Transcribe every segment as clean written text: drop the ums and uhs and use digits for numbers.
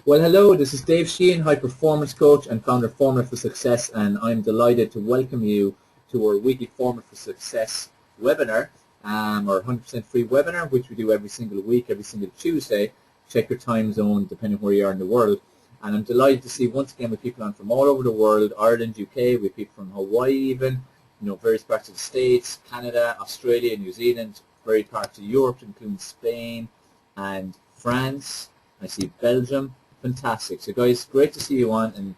Well, hello, this is Dave Sheehan, High Performance Coach and founder of Formula for Success, and I'm delighted to welcome you to our weekly Formula for Success webinar, our 100% free webinar, which we do every single week, every single Tuesday. Check your time zone depending where you are in the world. And I'm delighted to see once again with people on from all over the world, Ireland, UK, we have people from Hawaii even, various parts of the States, Canada, Australia, New Zealand, various parts of Europe, including Spain and France. I see Belgium. Fantastic. So guys, great to see you on, and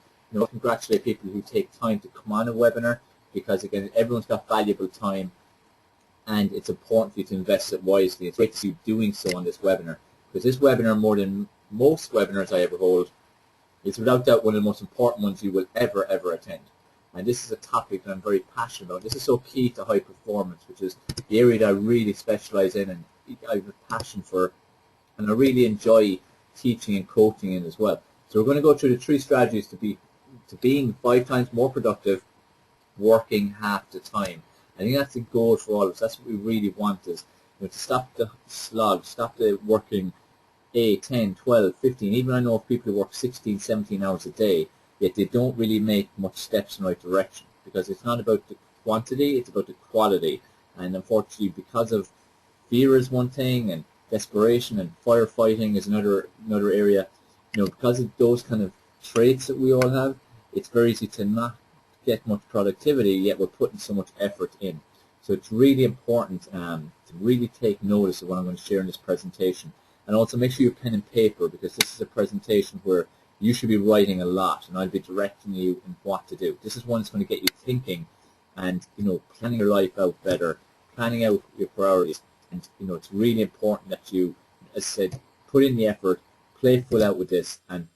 congratulate people who take time to come on a webinar, because again, everyone's got valuable time and it's important for you to invest it wisely. It's great to see you doing so on this webinar, because this webinar, more than most webinars I ever hold, is without doubt one of the most important ones you will ever attend. And this is a topic that I'm very passionate about. This is so key to high performance, which is the area that I really specialize in and I have a passion for, and I really enjoy teaching and coaching in as well. So we're going to go through the 3 strategies to being 5 times more productive, working half the time. I think that's the goal for all of us. That's what we really want, is to stop the slog, stop the working 8, 10, 12, 15. Even I know of people who work 16, 17 hours a day, yet they don't really make much steps in the right direction, because it's not about the quantity, it's about the quality. And unfortunately, because of fear is one thing, and desperation and firefighting is another area. Because of those kind of traits that we all have, it's very easy to not get much productivity, yet we're putting so much effort in. So it's really important to really take notice of what I'm going to share in this presentation. And also make sure you have pen and paper, because this is a presentation where you should be writing a lot, and I'll be directing you in what to do. This is one that's going to get you thinking and planning your life out better, planning out your priorities. And it's really important that you, as I said, put in the effort, play full out with this, and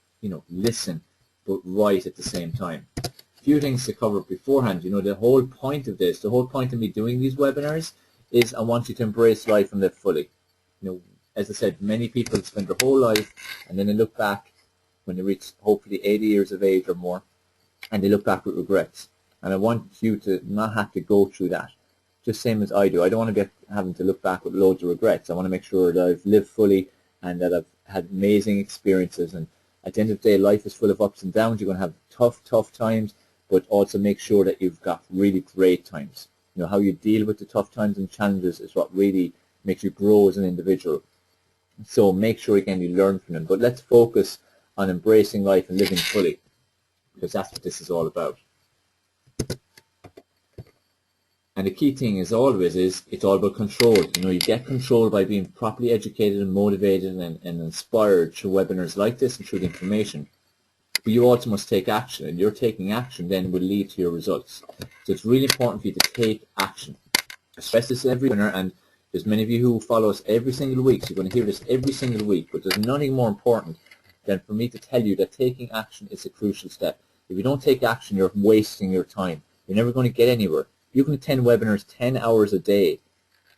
listen, but write at the same time. A few things to cover beforehand. The whole point of this, the whole point of me doing these webinars, is I want you to embrace life and live fully. As I said, many people spend their whole life and then they look back when they reach hopefully 80 years of age or more, and they look back with regrets. And I want you to not have to go through that. Just same as I do. I don't want to be having to look back with loads of regrets. I want to make sure that I've lived fully and that I've had amazing experiences. And at the end of the day, life is full of ups and downs. You're going to have tough times, but also make sure that you've got really great times. How you deal with the tough times and challenges is what really makes you grow as an individual. So make sure, again, you learn from them. But let's focus on embracing life and living fully, because that's what this is all about. And the key thing, as always, is it's all about control. You get control by being properly educated and motivated and inspired through webinars like this and through the information. But you also must take action, and your taking action then will lead to your results. So it's really important for you to take action. I stress this every webinar, and there's many of you who follow us every single week, so you're going to hear this every single week. But there's nothing more important than for me to tell you that taking action is a crucial step. If you don't take action, you're wasting your time. You're never going to get anywhere. You can attend webinars 10 hours a day,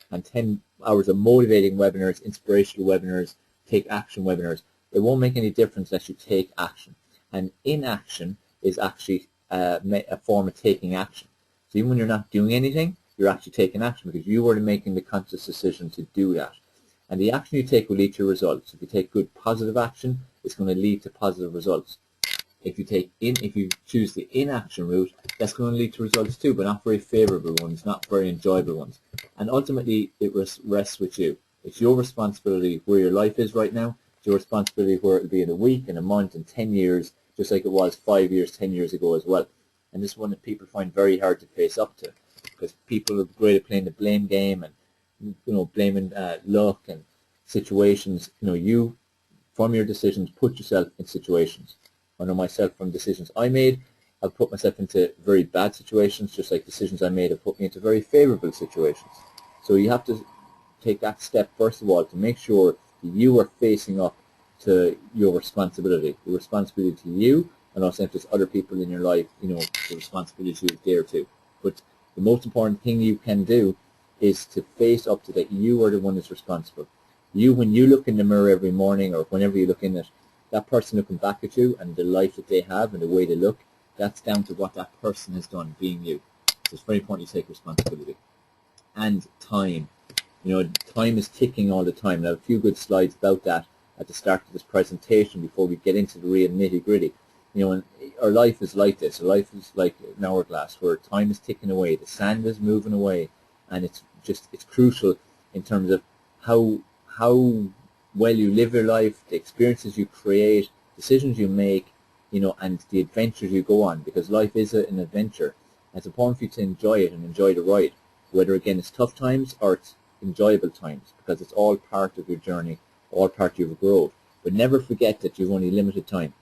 and 10 hours of motivating webinars, inspirational webinars, take action webinars. It won't make any difference unless you take action. And inaction is actually a form of taking action. So even when you're not doing anything, you're actually taking action, because you are making the conscious decision to do that. And the action you take will lead to results. If you take good positive action, it's going to lead to positive results. If you choose the inaction route, that's going to lead to results too, but not very favorable ones, not very enjoyable ones. And ultimately, it rests with you. It's your responsibility where your life is right now. It's your responsibility where it will be in a week, in a month, in 10 years, just like it was 5 years, 10 years ago as well. And this is one that people find very hard to face up to, because people are great at playing the blame game and blaming luck and situations. You, from your decisions, put yourself in situations. I know myself, from decisions I made, I've put myself into very bad situations, just like decisions I made have put me into very favorable situations. So you have to take that step, first of all, to make sure that you are facing up to your responsibility to you, and also if there's other people in your life, the responsibility is there too. But the most important thing you can do is to face up to that. You are the one that's responsible. When you look in the mirror every morning, or whenever you look in it, that person looking back at you and the life that they have and the way they look, that's down to what that person has done, being you. So it's very important you take responsibility. And time. Time is ticking all the time. Now, a few good slides about that at the start of this presentation before we get into the real nitty-gritty. You know, and our life is like this. Our life is like an hourglass where time is ticking away, the sand is moving away, and it's crucial in terms of how well you live your life, the experiences you create, decisions you make, you know, and the adventures you go on, because life is an adventure. And it's important for you to enjoy it and enjoy the ride, whether again it's tough times or it's enjoyable times, because it's all part of your journey, all part of your growth. But never forget that you've only limited time.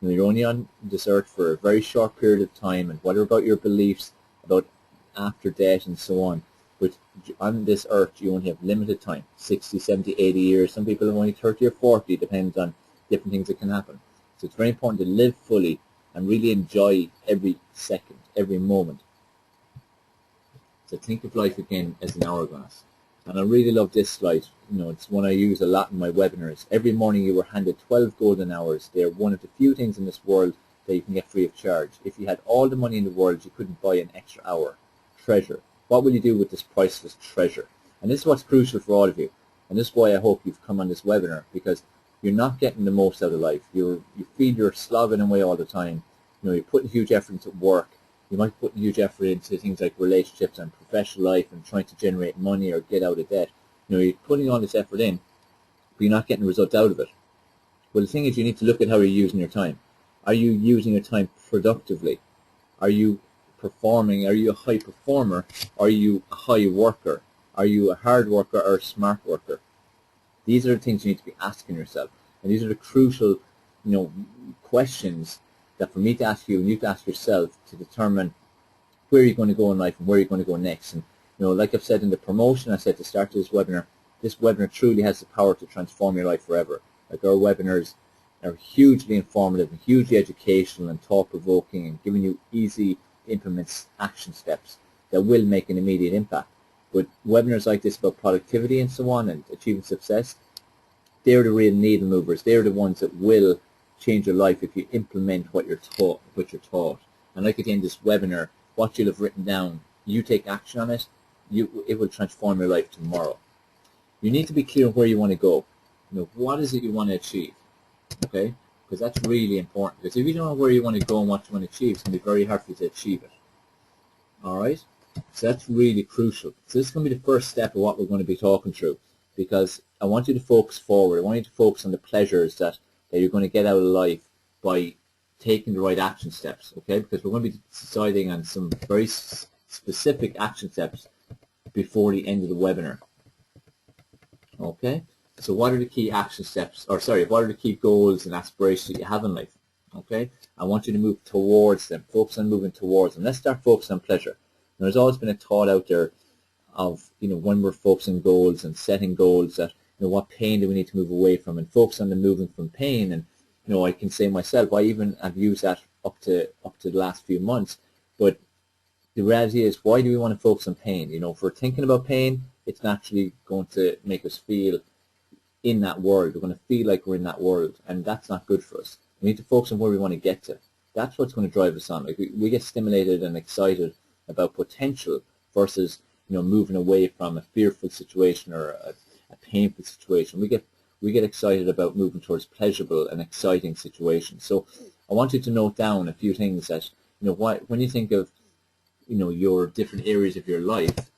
You know, you're only on this earth for a very short period of time, and whatever about your beliefs about after death and so on, but on this earth you only have limited time, 60, 70, 80 years. Some people have only 30 or 40, depends on different things that can happen. So it's very important to live fully and really enjoy every second, every moment. So think of life again as an hourglass. And I really love this slide. You know, it's one I use a lot in my webinars. Every morning you were handed 12 golden hours. They're one of the few things in this world that you can get free of charge. If you had all the money in the world, you couldn't buy an extra hour. Treasure. What will you do with this priceless treasure? And this is what's crucial for all of you. And this is why I hope you've come on this webinar, because you're not getting the most out of life. You feel you're slogging away all the time. You know, you're putting huge effort into work. You might put huge effort into things like relationships and professional life and trying to generate money or get out of debt. You know, you're putting all this effort in, but you're not getting a result out of it. Well, the thing is, you need to look at how you're using your time. Are you using your time productively? Are you performing? Are you a high performer? Are you a high worker? Are you a hard worker or a smart worker? These are the things you need to be asking yourself. And these are the crucial, you know, questions that for me to ask you and you to ask yourself to determine where you're going to go in life and where you're going to go next. And, you know, like I've said in the promotion, I said at the start of this webinar truly has the power to transform your life forever. Like, our webinars are hugely informative and hugely educational and thought-provoking and giving you easy to implement action steps that will make an immediate impact. But webinars like this about productivity and so on and achieving success, they're the real needle movers. They're the ones that will change your life if you implement what you're taught. And like again, this webinar, what you'll have written down, you take action on it, it will transform your life tomorrow. You need to be clear on where you want to go. You know, what is it you want to achieve? Okay? Because that's really important. Because if you don't know where you want to go and what you want to achieve, it's going to be very hard for you to achieve it. Alright? So that's really crucial. So this is going to be the first step of what we're going to be talking through, because I want you to focus forward. I want you to focus on the pleasures that you're going to get out of life by taking the right action steps, okay? Because we're going to be deciding on some very specific action steps before the end of the webinar, okay? So what are the key action steps, what are the key goals and aspirations that you have in life, okay? I want you to move towards them, focus on moving towards them. Let's start focusing on pleasure. Now, there's always been a thought out there of, you know, when we're focusing goals and setting goals, that, you know, what pain do we need to move away from, and focus on the moving from pain. And, you know, I can say myself, I even have used that up to the last few months. But the reality is, why do we want to focus on pain? You know, if we're thinking about pain, it's naturally going to make us feel in that world. We're going to feel like we're in that world, and that's not good for us. We need to focus on where we want to get to. That's what's going to drive us on. Like, we get stimulated and excited about potential versus, you know, moving away from a fearful situation or a painful situation. We get excited about moving towards pleasurable and exciting situations. So I want you to note down a few things that, you know, when you think of, you know, your different areas of your life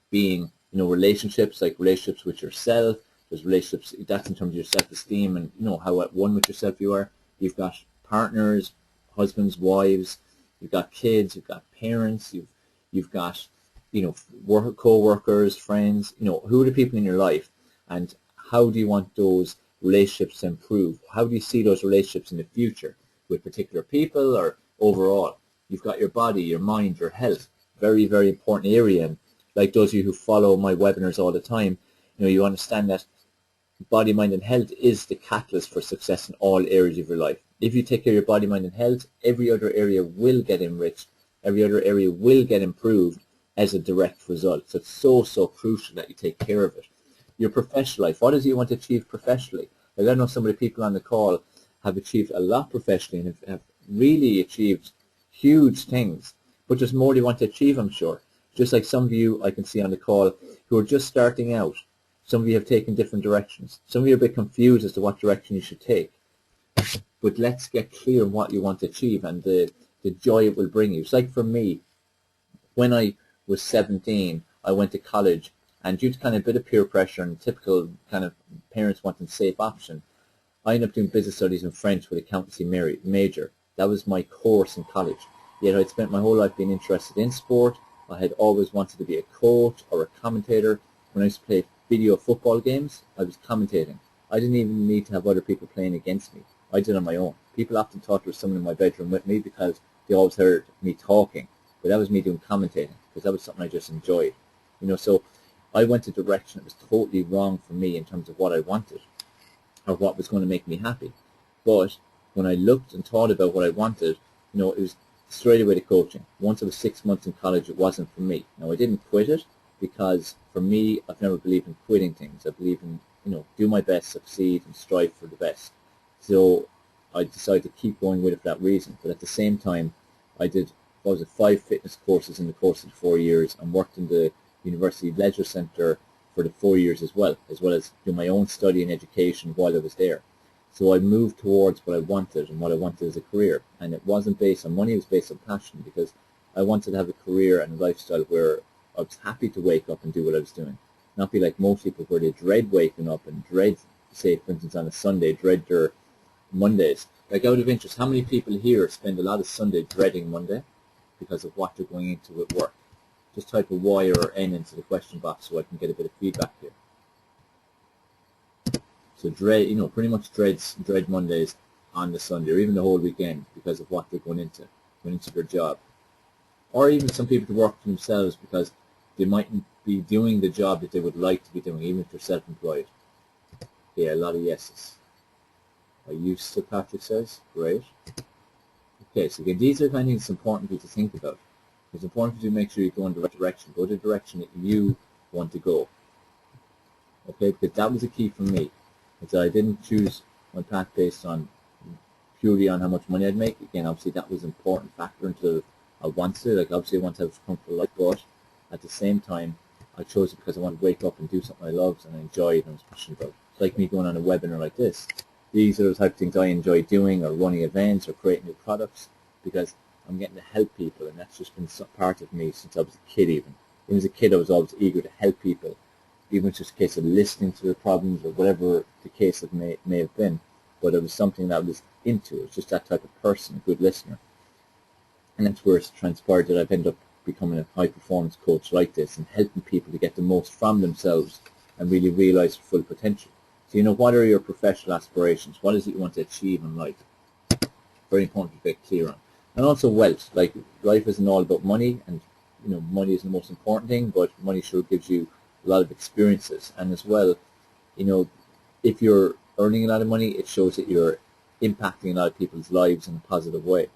being, you know, relationships, like relationships with yourself. There's relationships, that's in terms of your self-esteem and, you know, how at one with yourself you are. You've got partners, husbands, wives, you've got kids, you've got parents, you've got, you know, co-workers, friends, you know, who are the people in your life, and how do you want those relationships to improve? How do you see those relationships in the future with particular people or overall? You've got your body, your mind, your health, very, very important area. And like those of you who follow my webinars all the time, you know, you understand that body, mind, and health is the catalyst for success in all areas of your life. If you take care of your body, mind, and health, every other area will get enriched. Every other area will get improved as a direct result. So it's so crucial that you take care of it. Your professional life, what is it you want to achieve professionally? Like, I know some of the people on the call have achieved a lot professionally and have really achieved huge things, but there's more they want to achieve, I'm sure. Just like some of you I can see on the call who are just starting out. Some of you have taken different directions. Some of you are a bit confused as to what direction you should take. But let's get clear on what you want to achieve and the joy it will bring you. It's like for me, when I was 17, I went to college, and due to kind of a bit of peer pressure and typical kind of parents wanting a safe option, I ended up doing business studies and French with accountancy major. That was my course in college. Yet I'd spent my whole life being interested in sport. I had always wanted to be a coach or a commentator. When I used to play video football games, I was commentating. I didn't even need to have other people playing against me. I did it on my own. People often thought there was someone in my bedroom with me because they always heard me talking. But that was me doing commentating, because that was something I just enjoyed. So I went a direction that was totally wrong for me in terms of what I wanted or what was going to make me happy. But when I looked and thought about what I wanted, it was straight away to coaching. Once I was 6 months in college, it wasn't for me. Now, I didn't quit it because for me, I've never believed in quitting things. I believe in, do my best, succeed, and strive for the best. So I decided to keep going with it for that reason. But at the same time, I did 5 fitness courses in the course of the 4 years, and worked in the University Leisure Centre for the 4 years as well as do my own study and education while I was there. So I moved towards what I wanted and what I wanted as a career. And it wasn't based on money, it was based on passion, because I wanted to have a career and a lifestyle where I was happy to wake up and do what I was doing. Not be like most people where they dread waking up and dread, say for instance on a Sunday, dread their Mondays. Like, out of interest, how many people here spend a lot of Sunday dreading Monday because of what they're going into at work? Just type a Y or N into the question box so I can get a bit of feedback here. So dread, pretty much dread Mondays on the Sunday or even the whole weekend because of what they're going into their job. Or even some people to work for themselves because they mightn't be doing the job that they would like to be doing, even if they're self-employed. Yeah, a lot of yeses. I used to, Patrick says. Great. Okay, so again, these are the kind of things that's important for you to think about. It's important for you to make sure you go in the right direction. Go to the direction that you want to go. Okay, because that was the key for me. Is that I didn't choose my path based on purely on how much money I'd make. Again, obviously that was an important factor until I wanted it. Like, obviously I want to have a comfortable life, but at the same time, I chose it because I wanted to wake up and do something I loved and I enjoyed and I was passionate about. It's like me going on a webinar like this. These are the type of things I enjoy doing, or running events, or creating new products, because I'm getting to help people, and that's just been part of me since I was a kid even. Even as a kid, I was always eager to help people, even if it's just a case of listening to their problems or whatever the case it may have been. But it was something that I was into. It was just that type of person, a good listener. And that's where it's transpired that I've ended up becoming a high-performance coach like this and helping people to get the most from themselves and really realize their full potential. So, what are your professional aspirations? What is it you want to achieve in life? Very important to get clear on. And also wealth. Like, life isn't all about money, and, money is the most important thing, but money sure gives you a lot of experiences. And as well, if you're earning a lot of money, it shows that you're impacting a lot of people's lives in a positive way.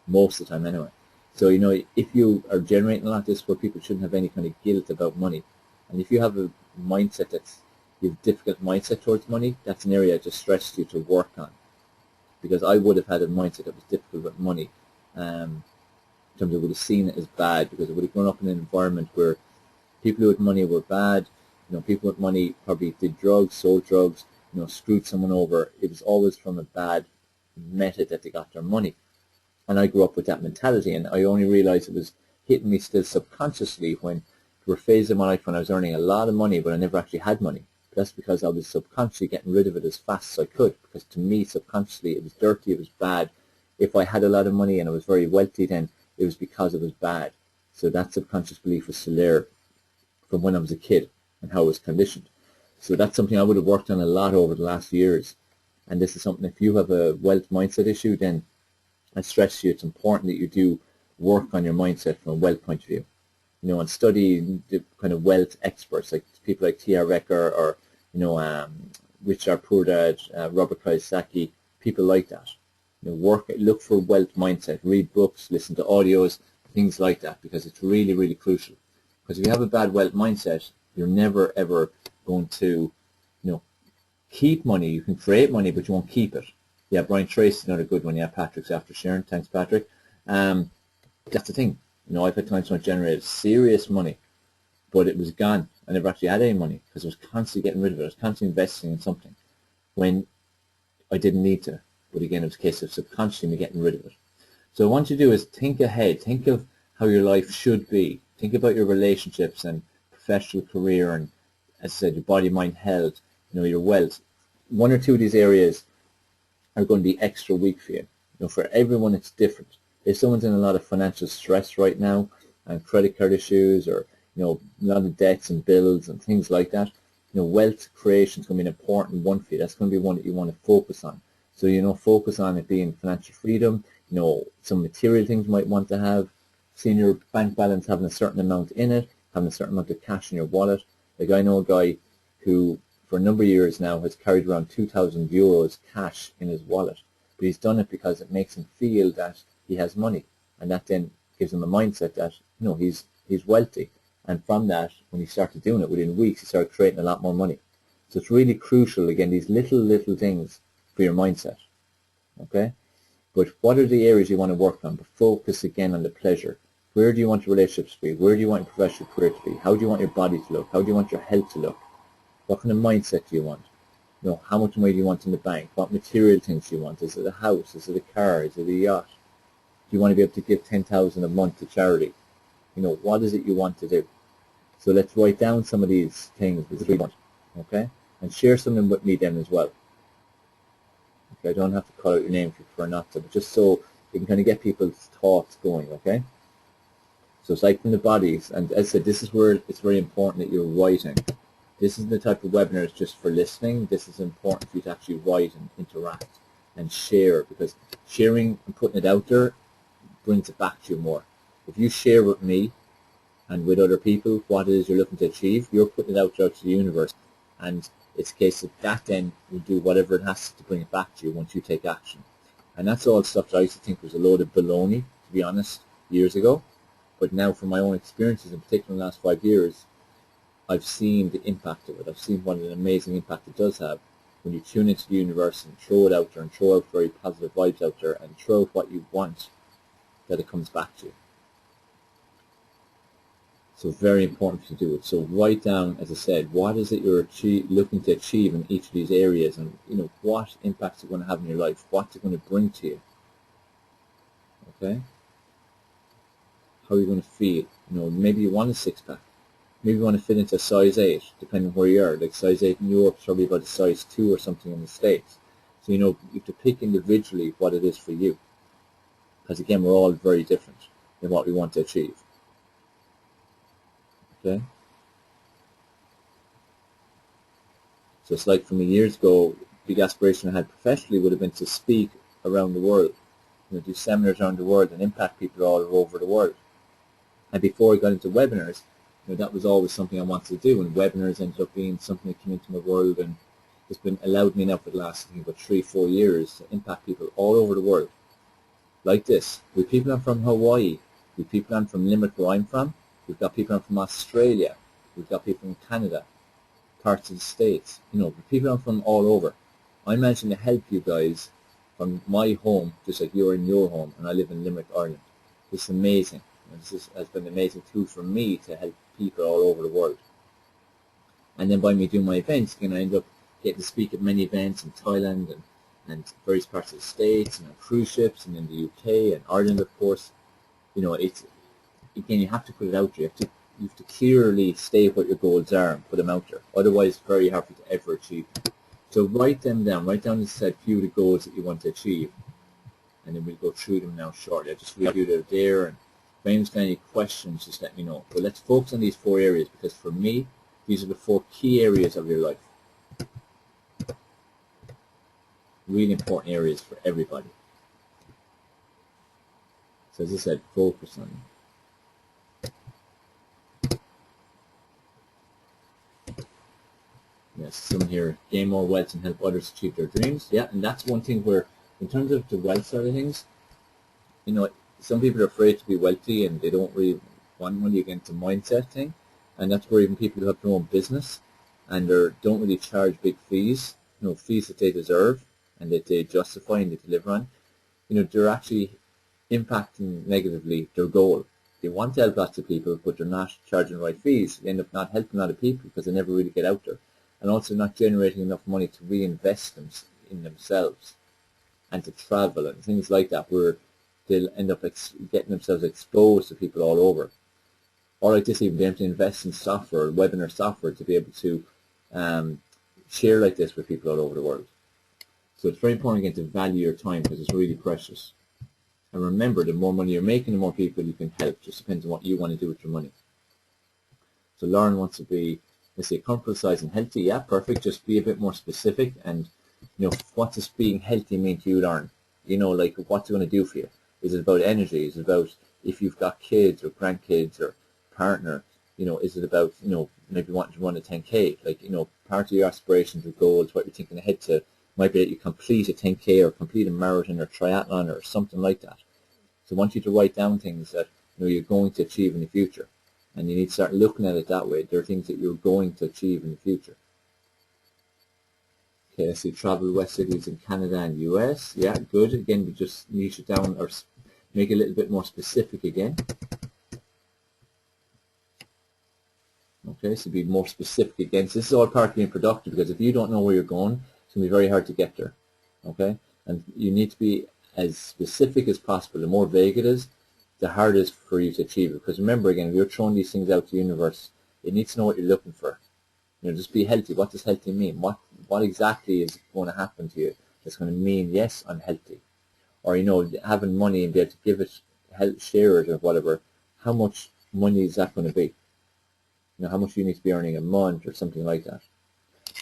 Most of the time anyway. So, if you are generating a lot of this where people shouldn't have any kind of guilt about money, and if you have a mindset you have a difficult mindset towards money, that's an area I just stressed you to work on. Because I would have had a mindset that was difficult with money, in terms of I would have seen it as bad, because I would have grown up in an environment where people with money were bad, people with money probably did drugs, sold drugs, screwed someone over. It was always from a bad method that they got their money. And I grew up with that mentality, and I only realized it was hitting me still subconsciously when there were phases in my life when I was earning a lot of money, but I never actually had money. That's because I was subconsciously getting rid of it as fast as I could, because to me, subconsciously, it was dirty, it was bad. If I had a lot of money and I was very wealthy then, it was because it was bad. So that subconscious belief was still there from when I was a kid and how I was conditioned. So that's something I would have worked on a lot over the last years. And this is something, if you have a wealth mindset issue, then I stress to you it's important that you do work on your mindset from a wealth point of view. And study the kind of wealth experts, like people like T.R. Recker or, Richard Purdad, Robert Kiyosaki, people like that. Look for wealth mindset, read books, listen to audios, things like that, because it's really, really crucial. Because if you have a bad wealth mindset, you're never, ever going to, keep money. You can create money, but you won't keep it. Yeah, Brian Tracy's another good one. Yeah, Patrick's after sharing. Thanks, Patrick. That's the thing. I've had times when I generated serious money, but it was gone I never actually had any money because I was constantly getting rid of it. I was constantly investing in something when I didn't need to. But again, it was a case of subconsciously getting rid of it. So what I want you to do is think ahead. Think of how your life should be. Think about your relationships and professional career and, as I said, your body, mind, health, your wealth. One or two of these areas are going to be extra weak for you. For everyone, it's different. If someone's in a lot of financial stress right now and credit card issues or, a lot of debts and bills and things like that, wealth creation is going to be an important one for you. That's going to be one that you want to focus on. So, focus on it being financial freedom, some material things you might want to have, seeing your bank balance having a certain amount in it, having a certain amount of cash in your wallet. Like I know a guy who for a number of years now has carried around 2,000 euros cash in his wallet. But he's done it because it makes him feel that he has money. And that then gives him a mindset that, he's wealthy. And from that, when he started doing it, within weeks, he started creating a lot more money. So it's really crucial, again, these little things for your mindset. Okay? But what are the areas you want to work on? But focus again on the pleasure. Where do you want your relationships to be? Where do you want your professional career to be? How do you want your body to look? How do you want your health to look? What kind of mindset do you want? How much money do you want in the bank? What material things do you want? Is it a house? Is it a car? Is it a yacht? Do you want to be able to give 10,000 a month to charity? What is it you want to do? So let's write down some of these things that we want, okay? And share some of them with me then as well. Okay, I don't have to call out your name if you prefer not to, but just so you can kind of get people's thoughts going, okay? So it's like from the bodies, and as I said, this is where it's very important that you're writing. This is the type of webinar that's just for listening. This is important for you to actually write and interact and share, because sharing and putting it out there brings it back to you more. If you share with me and with other people what it is you're looking to achieve, you're putting it out there to the universe. And it's a case of that then will do whatever it has to bring it back to you once you take action. And that's all stuff that I used to think was a load of baloney, to be honest, years ago. But now from my own experiences, in particular in the last 5 years, I've seen the impact of it. I've seen what an amazing impact it does have when you tune into the universe and throw it out there and throw out very positive vibes out there and throw out what you want, that it comes back to you. So very important to do it. So write down, as I said, what is it you're looking to achieve in each of these areas, and what impacts it's going to have in your life, what's it going to bring to you. Okay? How are you going to feel? Maybe you want a six-pack. Maybe you want to fit into a size 8, depending on where you are. Like size 8 in Europe is probably about a size 2 or something in the States. So you have to pick individually what it is for you. Because again, we're all very different in what we want to achieve. Okay? So it's like for me years ago, big aspiration I had professionally would have been to speak around the world. Do seminars around the world and impact people all over the world. And before I got into webinars, that was always something I wanted to do, and webinars ended up being something that came into my world, and it's been allowed me now for the last, I think, about 3-4 years to impact people all over the world. Like this. We've people on from Hawaii, we've people on from Limerick, where I'm from, we've got people on from Australia, we've got people in Canada, parts of the States, people on from all over. I'm managing to help you guys from my home, just like you're in your home, and I live in Limerick, Ireland. It's amazing. This has been an amazing tool for me to help people all over the world. And then by me doing my events, I end up getting to speak at many events in Thailand and various parts of the States and on cruise ships and in the UK and Ireland, of course. It's, again, you have to put it out there. You have to clearly state what your goals are and put them out there. Otherwise, it's very hard for you to ever achieve them. So write them down. Write down, as I said, a few of the goals that you want to achieve. And then we'll go through them now shortly. I'll just review them there, and if anyone's got any questions, just let me know. But let's focus on these 4 areas, because for me, these are the 4 key areas of your life. Really important areas for everybody. So as I said, focus on them. Yes, some here, gain more wealth and help others achieve their dreams. Yeah, and that's one thing where, in terms of the wealth side of things, some people are afraid to be wealthy and they don't really want money. Again, it's a mindset thing, and that's where even people who have their own business and don't really charge big fees, fees that they deserve and that they justify and they deliver on, they're actually impacting negatively their goal. they want to help lots of people, but they're not charging the right fees. They end up not helping a lot of people because they never really get out there, and also not generating enough money to reinvest in themselves and to travel and things like that, where they'll end up getting themselves exposed to people all over. Or like this, even be able to invest in software, webinar software, to be able to share like this with people all over the world. So it's very important again to value your time, because it's really precious. And remember, the more money you're making, the more people you can help. Just depends on what you want to do with your money. So Lauren wants to be, let's say, comfortable, size and healthy. Yeah, perfect. Just be a bit more specific. And what does being healthy mean to you, Lauren? Like what's it going to do for you? Is it about energy? Is it about if you've got kids or grandkids or partner? Is it about maybe wanting to run a 10K? Like part of your aspirations or goals, what you're thinking ahead to, might be that you complete a 10K or complete a marathon or triathlon or something like that. So I want you to write down things that you're going to achieve in the future, and you need to start looking at it that way. There are things that you're going to achieve in the future. Okay, I see travel West cities in Canada and US. Yeah, good. Again, we just niche it down or make it a little bit more specific again. Okay, so be more specific again. So this is all part of being productive, because if you don't know where you're going, it's going to be very hard to get there. Okay, and you need to be as specific as possible. The more vague it is, the harder it is for you to achieve it. Because remember, again, if you're throwing these things out to the universe, it needs to know what you're looking for. Just be healthy. What does healthy mean? What exactly is going to happen to you that's going to mean, yes, I'm healthy? Or, having money and be able to give it, share it or whatever, how much money is that going to be? How much you need to be earning a month or something like that.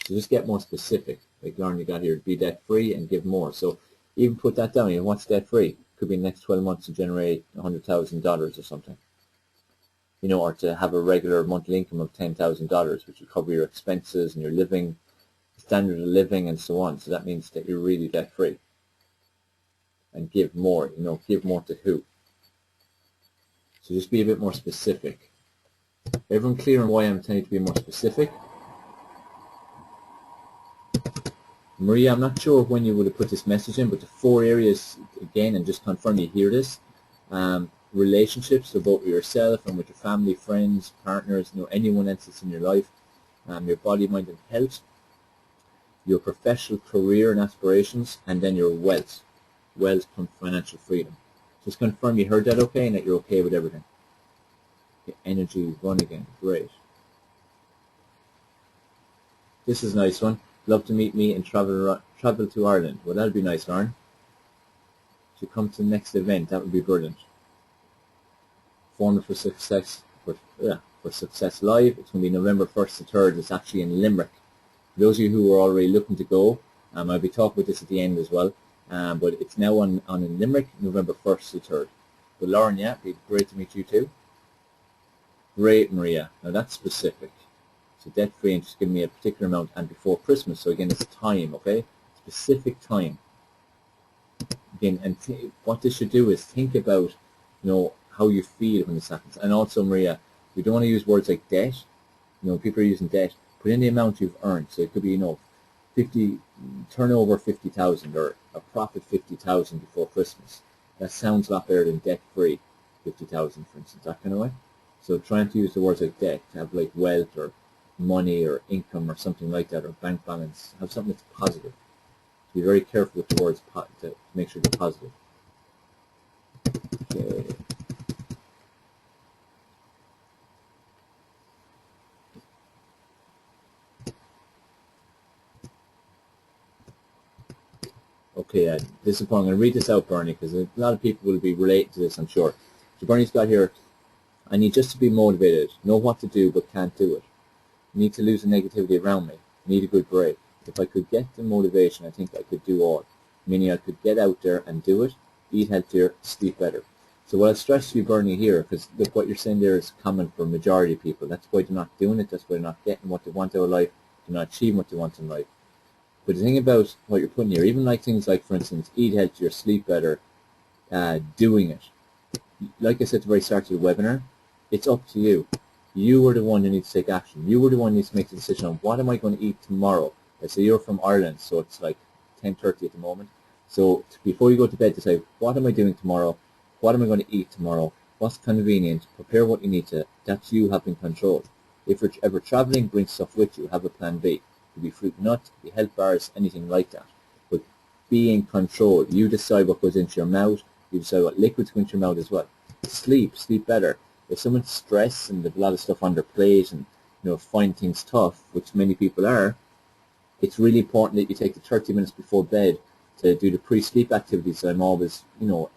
So just get more specific. Like Lauren, you got here, be debt-free and give more. So even put that down. What's debt-free? Could be in the next 12 months to generate $100,000 or something. Or to have a regular monthly income of $10,000, which will cover your expenses and your living, standard of living and so on. So that means that you're really debt-free. And give more, give more to who? So just be a bit more specific. Everyone clear on why I'm telling you to be more specific? Maria, I'm not sure when you would have put this message in, but the 4 areas, again, and just confirm you hear this. Relationships, so both with yourself and with your family, friends, partners, anyone else that's in your life. Your body, mind and health. Your professional career and aspirations, and then your wealth. Wealth from financial freedom. Just confirm you heard that okay, and that you're okay with everything. Okay, energy, run again, great. This is a nice one. Love to meet me and travel to Ireland. Well, that'd be nice, Lauren. To come to the next event, that would be brilliant. Formula for Success, for Success Live. It's going to be November 1st to 3rd. It's actually in Limerick. For those of you who are already looking to go, I'll be talking about this at the end as well. But it's now on in Limerick, November 1st to 3rd. But Lauren, yeah, it'd be great to meet you too. Great, Maria. Now that's specific. So debt-free and just give me a particular amount and before Christmas. So again, it's time, okay? Specific time. Again, and what this should do is think about, how you feel when this happens. And also, Maria, we don't want to use words like debt. People are using debt. Put in the amount you've earned. So it could be, turnover 50,000 or a profit 50,000 before Christmas. That sounds a lot better than debt-free 50,000, for instance, that kind of way. So trying to use the words like debt, to have like wealth or money or income or something like that, or bank balance, have something that's positive. Be very careful with the words to make sure they're positive. Okay. Okay, this is important. I'm going to read this out, Bernie, because a lot of people will be related to this, I'm sure. So Bernie's got here, I need just to be motivated, know what to do but can't do it. Need to lose the negativity around me. Need a good break. If I could get the motivation, I think I could do all. Meaning I could get out there and do it, eat healthier, sleep better. So what I stress to you, Bernie, here, because look, what you're saying there is common for a majority of people. That's why they're not doing it. That's why they're not getting what they want out of life. They're not achieving what they want in life. But the thing about what you're putting here, even like things like, for instance, eat healthier, sleep better, doing it. Like I said at the very start of the webinar, it's up to you. You are the one who needs to take action. You are the one who needs to make the decision on what am I going to eat tomorrow. Let's say you're from Ireland, so it's like 10:30 at the moment. So before you go to bed, decide, what am I doing tomorrow? What am I going to eat tomorrow? what's convenient, prepare what you need to. That's you having control. If you're ever traveling, bring stuff with you. Have a plan B. It could be fruit and nuts, it could be health bars, anything like that. But be in control. You decide what goes into your mouth. You decide what liquids go into your mouth as well. Sleep better. If someone's stressed and there's a lot of stuff on their plate and find things tough, which many people are, it's really important that you take the 30 minutes before bed to do the pre-sleep activities that I'm always,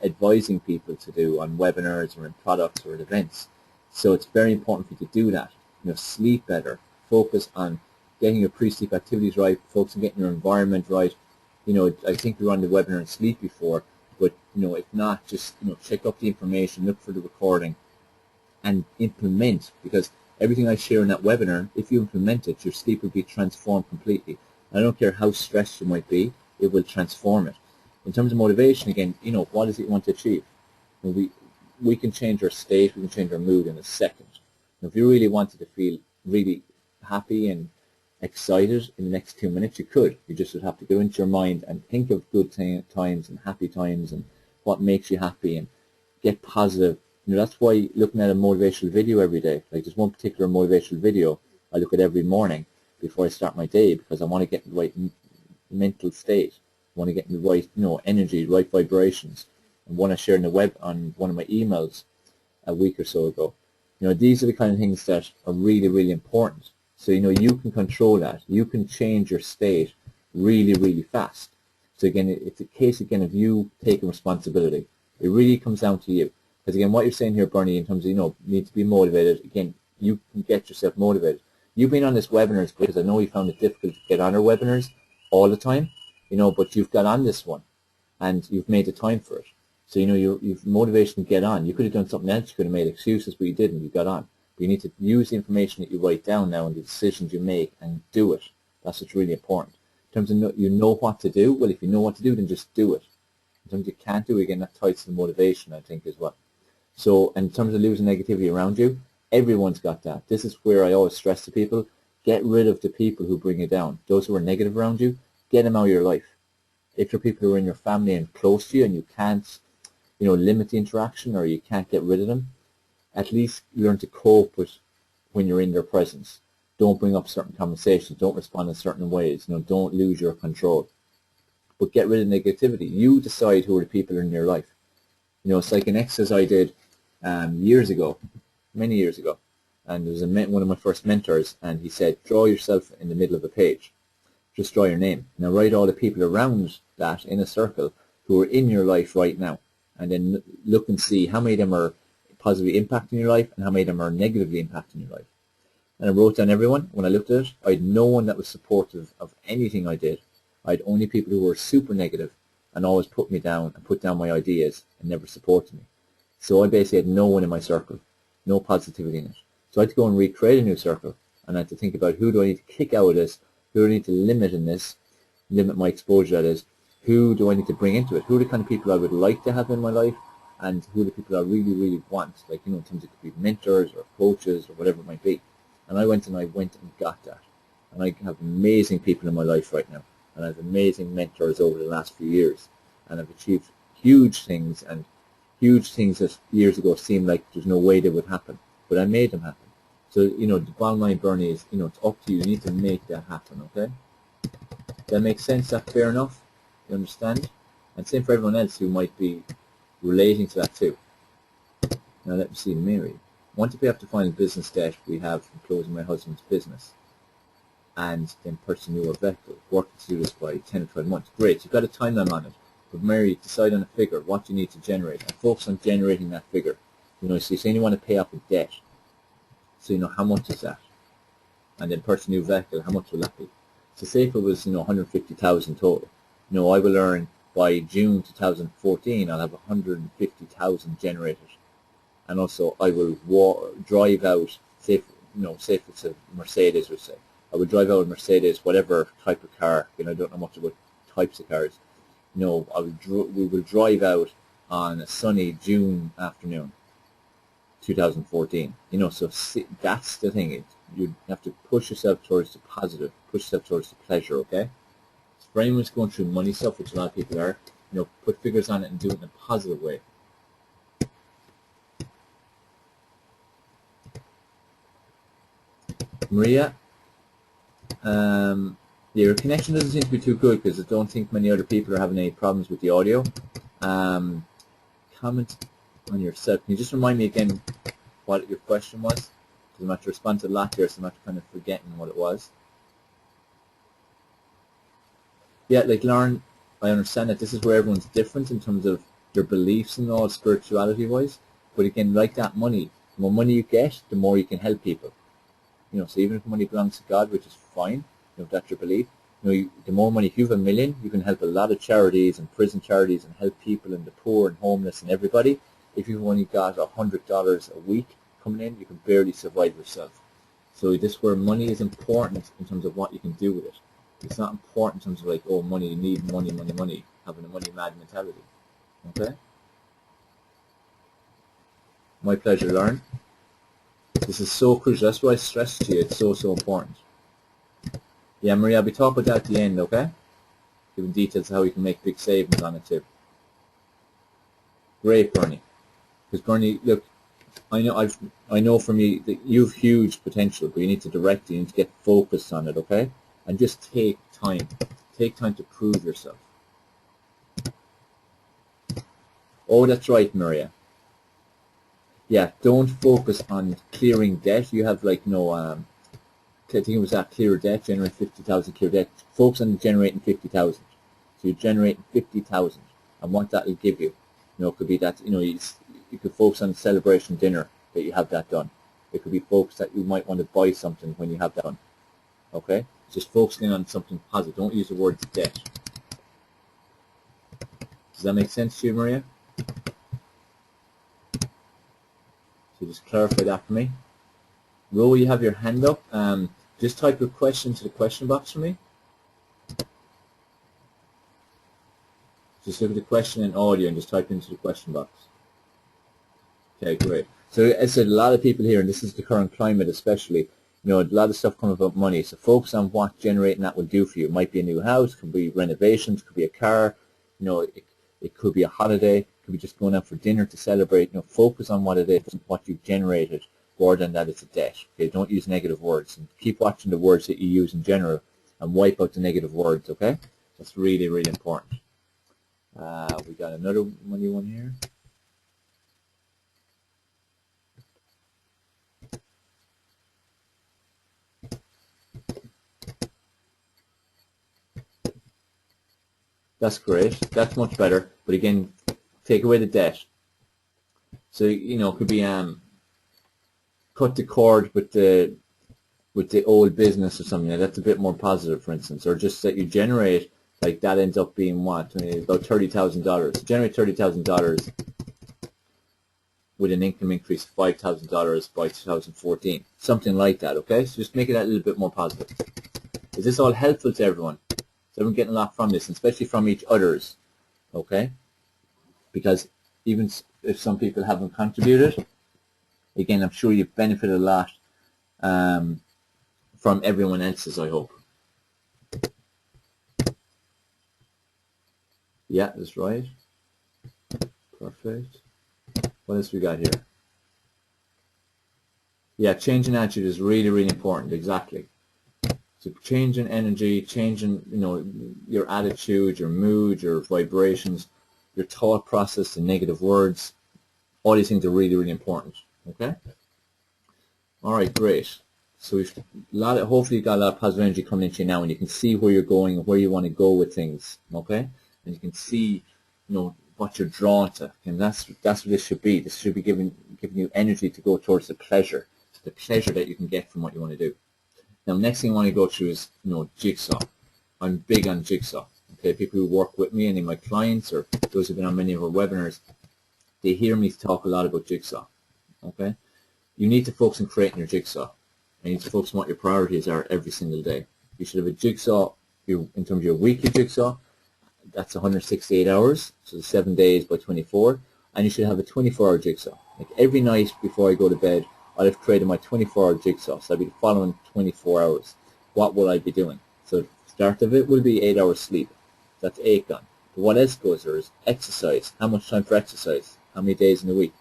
advising people to do on webinars or in products or at events. So it's very important for you to do that. Sleep better. Focus on getting your pre-sleep activities right. Focus on getting your environment right. I think we were on the webinar on sleep before, but if not, just check up the information, look for the recording, and implement. Because everything I share in that webinar, if you implement it, your sleep will be transformed completely. I don't care how stressed you might be, it will transform it. In terms of motivation, again, what is it you want to achieve? We can change our state, we can change our mood in a second. If you really wanted to feel really happy and excited in the next 2 minutes, you could. You just would have to go into your mind and think of good times and happy times and what makes you happy and get positive. That's why looking at a motivational video every day, like there's one particular motivational video I look at every morning before I start my day, because I want to get in the right mental state. I want to get in the right, energy, right vibrations. And one I shared in the web on one of my emails a week or so ago. These are the kind of things that are really, really important. So, you can control that. You can change your state really, really fast. So again, it's a case again of you taking responsibility. It really comes down to you. Because again, what you're saying here, Bernie, in terms of, need to be motivated, again, you can get yourself motivated. You've been on this webinar because I know you found it difficult to get on our webinars all the time, but you've got on this one and you've made the time for it. So, you've motivation to get on. You could have done something else. You could have made excuses, but you didn't. You got on. But you need to use the information that you write down now and the decisions you make and do it. That's what's really important. In terms of you know what to do, well, if you know what to do, then just do it. In terms of you can't do it, again, that ties to the motivation, I think, as well. So in terms of losing negativity around you, everyone's got that. This is where I always stress to people, get rid of the people who bring you down. Those who are negative around you, get them out of your life. If there are people who are in your family and close to you and you can't, limit the interaction or you can't get rid of them, at least learn to cope with when you're in their presence. Don't bring up certain conversations. Don't respond in certain ways. Don't lose your control. But get rid of negativity. You decide who are the people in your life. It's like an exercise I did years ago, many years ago. And there was one of my first mentors, and he said, draw yourself in the middle of a page. Just draw your name. Now write all the people around that in a circle who are in your life right now. And then look and see how many of them are positively impacting your life and how many of them are negatively impacting your life. And I wrote down everyone. When I looked at it, I had no one that was supportive of anything I did. I had only people who were super negative and always put me down and put down my ideas and never supported me. So I basically had no one in my circle, no positivity in it. So I had to go and recreate a new circle, and I had to think about who do I need to kick out of this, who do I need to limit in this, limit my exposure, that is, who do I need to bring into it, who are the kind of people I would like to have in my life, and who are the people I really, really want, like, in terms of it could be mentors or coaches or whatever it might be. And I went and got that. And I have amazing people in my life right now, and I have amazing mentors over the last few years, and I've achieved huge things, and huge things that years ago seemed like there's no way they would happen, but I made them happen. So, the bottom line, Bernie, is, it's up to you. You need to make that happen, okay? Does that make sense? Is that fair enough? You understand? And same for everyone else who might be relating to that too. Now let me see, Mary. Want to pay up to final business debt we have from closing my husband's business and then purchasing your vehicle. Working to do this by 10 or 12 months. Great, you've got a timeline on it. But Mary, decide on a figure, what you need to generate, and focus on generating that figure. So you're saying you want to pay off a debt. So how much is that? And then purchase a new vehicle, how much will that be? So say if it was 150,000 total. I will earn by June 2014, I'll have 150,000 generated. And also I will drive out, say if it's a Mercedes, we'll say. I would drive out a Mercedes, whatever type of car. I don't know much about types of cars. We will drive out on a sunny June afternoon, 2014. So that's the thing. You have to push yourself towards the positive, push yourself towards the pleasure, okay? So for anyone who's going through money stuff, which a lot of people are, put figures on it and do it in a positive way. Maria, your connection doesn't seem to be too good because I don't think many other people are having any problems with the audio. Comment on yourself. Can you just remind me again what your question was? Because I'm not to respond to a lot here, so I'm not kind of forgetting what it was. Yeah, like Lauren, I understand that this is where everyone's different in terms of their beliefs and all, spirituality-wise. But again, like that money, the more money you get, the more you can help people. You know, so even if money belongs to God, which is fine, you know, if that's your belief, you know, the more money, if you have $1 million, you can help a lot of charities and prison charities and help people and the poor and homeless and everybody. If you've only got $100 a week coming in, you can barely survive yourself. So this is where money is important in terms of what you can do with it. It's not important in terms of like, oh, money, you need money, money, money, having a money mad mentality. Okay? My pleasure, Lauren. This is so crucial. That's why I stress to you. It's so, so important. Yeah, Maria, I'll be talking about that at the end, okay? Giving details of how you can make big savings on it too. Great, Bernie. Because Bernie, look, I know from you that you have huge potential, but you need to direct it. You need to get focused on it, okay? And just take time. Take time to prove yourself. Oh, that's right, Maria. Yeah, don't focus on clearing debt. You have like no, I think it was that clear debt, generate 50,000 clear debt. Focus on generating 50,000. So you're generating 50,000, and what that will give you. You know, it could be that, you know, you could focus on the celebration dinner that you have that done. It could be focused that you might want to buy something when you have that done. Okay? Just focusing on something positive. Don't use the word debt. Does that make sense to you, Maria? So just clarify that for me. Ro, you have your hand up. Just type your question into the question box for me. Just look at the question in audio and just type into the question box. Okay, great. So as I said, a lot of people here, and this is the current climate especially, you know, a lot of stuff comes about money. So focus on what generating that will do for you. It might be a new house, it could be renovations, it could be a car, you know, it could be a holiday, it could be just going out for dinner to celebrate. You know, focus on what it is, what you've generated, more than that it's a debt. Okay, don't use negative words. And keep watching the words that you use in general and wipe out the negative words, okay? That's really, really important. We got another money one here. That's great. That's much better. But again, take away the debt. So, you know, it could be cut the cord with the old business or something. That's a bit more positive, for instance. Or just that you generate, like that ends up being what? About $30,000. Generate $30,000 with an income increase of $5,000 by 2014. Something like that, okay? So just make it a little bit more positive. Is this all helpful to everyone? So everyone getting a lot from this, and especially from each others, okay? Because even if some people haven't contributed, again, I'm sure you've benefited a lot from everyone else's, I hope. Yeah, that's right. Perfect. What else we got here? Yeah, changing attitude is really, really important. Exactly. So changing energy, changing, you know, your attitude, your mood, your vibrations, your thought process, the negative words. All these things are really, really important. Okay. All right, great. So we've hopefully you've got a lot of positive energy coming into you now, and you can see where you're going and where you want to go with things. Okay, and you can see, you know, what you're drawn to, and that's what this should be. This should be giving you energy to go towards the pleasure that you can get from what you want to do. Now, next thing I want to go through is, you know, jigsaw. I'm big on jigsaw. Okay, people who work with me, any of my clients, or those who've been on many of our webinars, they hear me talk a lot about jigsaw. Okay, you need to focus on creating your jigsaw. And you need to focus on what your priorities are every single day. You should have a jigsaw, in terms of your weekly jigsaw, that's 168 hours, so 7 days by 24, and you should have a 24-hour jigsaw. Like every night before I go to bed, I'll have created my 24-hour jigsaw, so I'll be the following 24 hours. What will I be doing? So the start of it will be 8 hours sleep. That's 8 gone. But what else goes there is exercise. How much time for exercise? How many days in a week?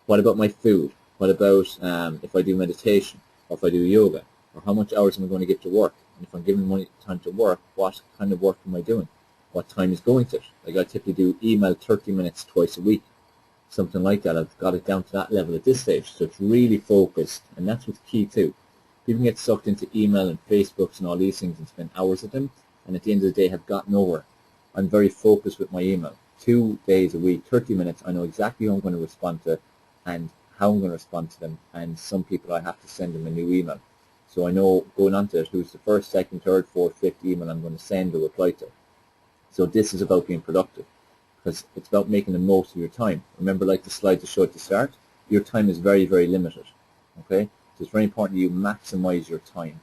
What about my food? What about if I do meditation? Or if I do yoga? Or how much hours am I going to give to work? And if I'm giving money time to work, what kind of work am I doing? What time is going to it? Like I typically do email 30 minutes twice a week, something like that. I've got it down to that level at this stage. So it's really focused, and that's what's key too. People get sucked into email and Facebooks and all these things and spend hours at them, and at the end of the day have got nowhere. I'm very focused with my email. 2 days a week, 30 minutes, I know exactly who I'm going to respond to and how I'm going to respond to them, and some people I have to send them a new email. So I know going on to it who's the first, second, third, fourth, fifth email I'm going to send or reply to. So this is about being productive, because it's about making the most of your time. Remember, like the slide to show at the start, your time is very, very limited. Okay? So it's very important that you maximize your time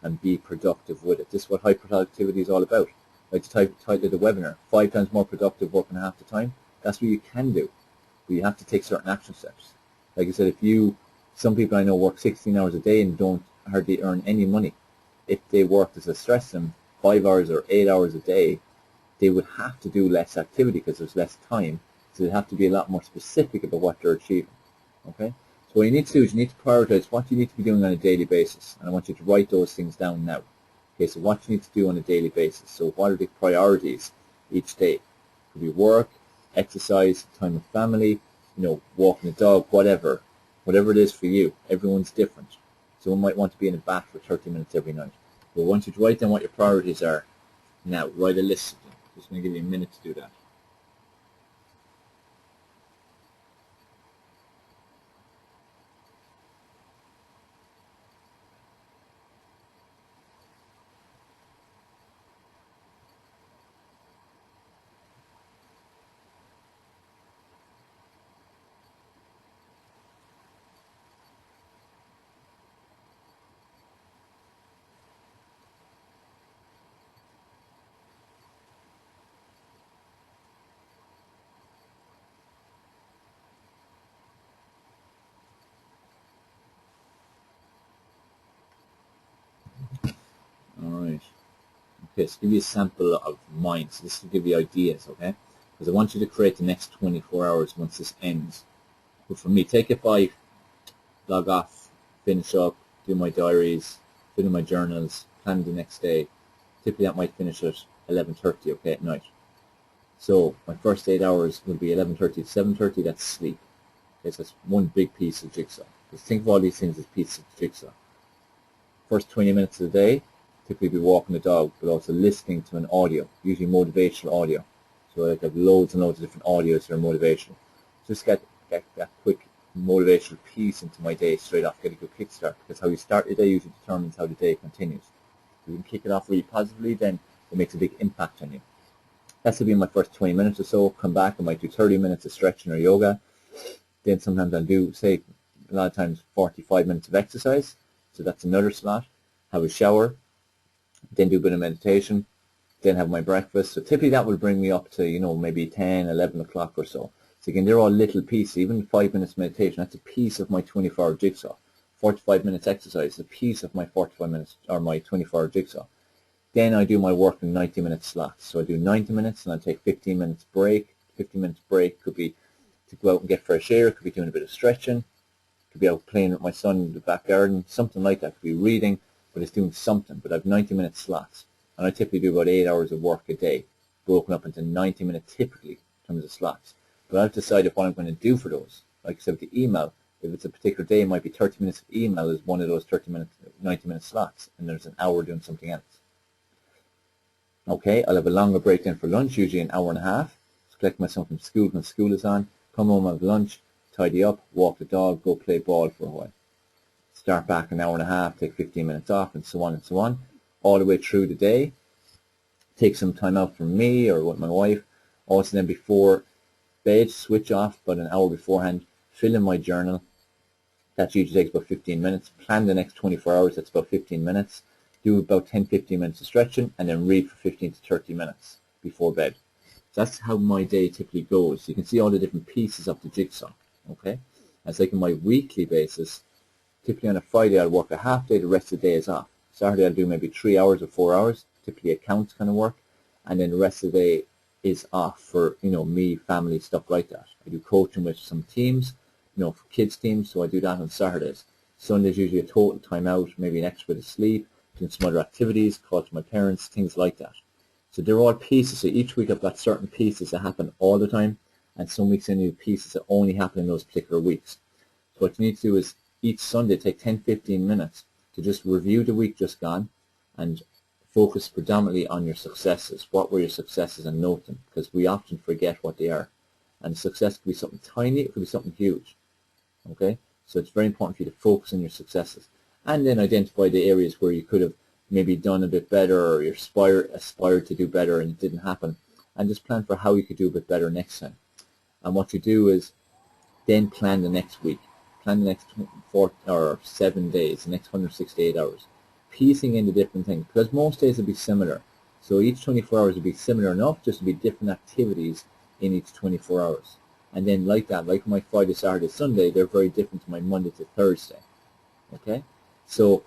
and be productive with it. This is what high productivity is all about. Like the title of the webinar, 5 times more productive working half the time. That's what you can do, but you have to take certain action steps. Like I said, some people I know work 16 hours a day and don't hardly earn any money. If they worked, as I stress them, 5 hours or 8 hours a day, they would have to do less activity because there's less time. So they have to be a lot more specific about what they're achieving. Okay? So what you need to do is you need to prioritize what you need to be doing on a daily basis. And I want you to write those things down now. Okay, so what you need to do on a daily basis. So what are the priorities each day? It could be work, exercise, time with family, walking the dog, whatever. Whatever it is for you. Everyone's different. Someone might want to be in a bath for 30 minutes every night. But I want you to write down what your priorities are now. Write a list of them. Just going to give you a minute to do that. Alright. Okay, so give you a sample of mine. So this will give you ideas, okay? Because I want you to create the next 24 hours once this ends. But for me, take it by log off, finish up, do my diaries, fill in my journals, plan the next day. Typically that might finish at 11:30, okay, at night. So my first 8 hours will be 11:30 to 7:30, that's sleep. Okay, so that's one big piece of jigsaw. Just think of all these things as pieces of jigsaw. First 20 minutes of the day, typically be walking the dog, but also listening to an audio, usually motivational audio. So I have loads and loads of different audios that are motivational. Just get that quick motivational piece into my day straight off, get a good kickstart, because how you start your day usually determines how the day continues. If you can kick it off really positively, then it makes a big impact on you. That's to be my first 20 minutes or so. Come back, I might do 30 minutes of stretching or yoga. Then sometimes I'll do, say, a lot of times 45 minutes of exercise. So that's another slot. Have a shower, then do a bit of meditation, then have my breakfast. So typically that will bring me up to, maybe 10, 11 o'clock or so. So again, they're all little pieces. Even 5 minutes meditation, that's a piece of my 24-hour jigsaw. 45 minutes exercise, a piece of my 45 minutes or my 24-hour jigsaw. Then I do my work in 90-minute slots. So I do 90 minutes and I take 15 minutes break. 15 minutes break could be to go out and get fresh air, could be doing a bit of stretching, could be out playing with my son in the back garden, something like that. Could be reading, but it's doing something. But I have 90-minute slots. And I typically do about 8 hours of work a day, broken up into 90 minutes typically in terms of slots. But I've decided what I'm going to do for those. Like I said with the email, if it's a particular day, it might be 30 minutes of email is one of those 90-minute slots, and there's an hour doing something else. Okay, I'll have a longer break then for lunch, usually an hour and a half. So collect my son from school when school is on, come home, have lunch, tidy up, walk the dog, go play ball for a while. Start back an hour and a half, take 15 minutes off, and so on, all the way through the day. Take some time out from me or with my wife. Also then before bed, switch off about an hour beforehand, fill in my journal. That usually takes about 15 minutes. Plan the next 24 hours, that's about 15 minutes. Do about 10-15 minutes of stretching, and then read for 15 to 30 minutes before bed. So that's how my day typically goes. You can see all the different pieces of the jigsaw. Okay, as like on my weekly basis, typically on a Friday I'll work a half day, the rest of the day is off. Saturday I'll do maybe 3 hours or 4 hours, typically accounts kind of work, and then the rest of the day is off for me, family, stuff like that. I do coaching with some teams, for kids teams, so I do that on Saturdays. Sunday's usually a total time out, maybe an extra bit of sleep, doing some other activities, call to my parents, things like that. So they're all pieces. So each week I've got certain pieces that happen all the time, and some weeks I need pieces that only happen in those particular weeks. So what you need to do is each Sunday take 10-15 minutes to just review the week just gone and focus predominantly on your successes. What were your successes, and note them, because we often forget what they are. And success could be something tiny, it could be something huge. Okay? So it's very important for you to focus on your successes. And then identify the areas where you could have maybe done a bit better, or you aspired to do better and it didn't happen. And just plan for how you could do a bit better next time. And what you do is then plan the next week. Plan the next 4 or 7 days, the next 168 hours. Piecing in the different things, because most days will be similar. So each 24 hours will be similar enough, just to be different activities in each 24 hours. And then like that, like my Friday, Saturday, Sunday, they're very different to my Monday to Thursday. Okay? So